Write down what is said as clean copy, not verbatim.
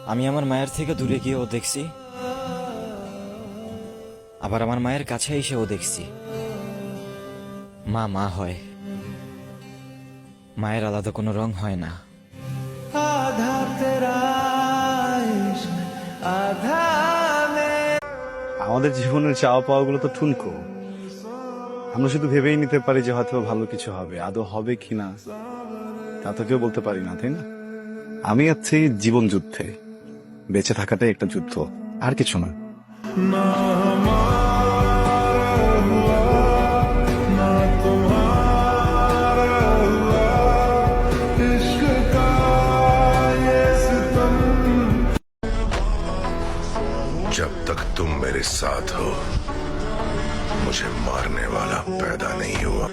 আমি আমার মায়ের থেকে দূরে গিয়েও দেখছি, আবার আমার মায়ের কাছে এসেও দেখছি মা মা হয়, মায়ের আলাদা কোনো রং হয় না। आधा तेरा इश्क आधा আমাদের জীবনের চাওয়া পাওয়া গুলো তো ঠুনকো। আমরা শুধু ভেবেই নিতে পারি যে হয়তো ভালো কিছু হবে, আদৌ হবে কিনা তা তো কেউ বলতে পারি না, তাই না? আমি আছি জীবন যুদ্ধে, বেঁচে থাকাটাই একটা যুদ্ধ, আর কিছু না। ना हमारा हुआ ना तुम्हारा हुआ इश्क का ये सितम। जब तक तुम मेरे साथ हो मुझे मारने वाला पैदा नहीं हुआ।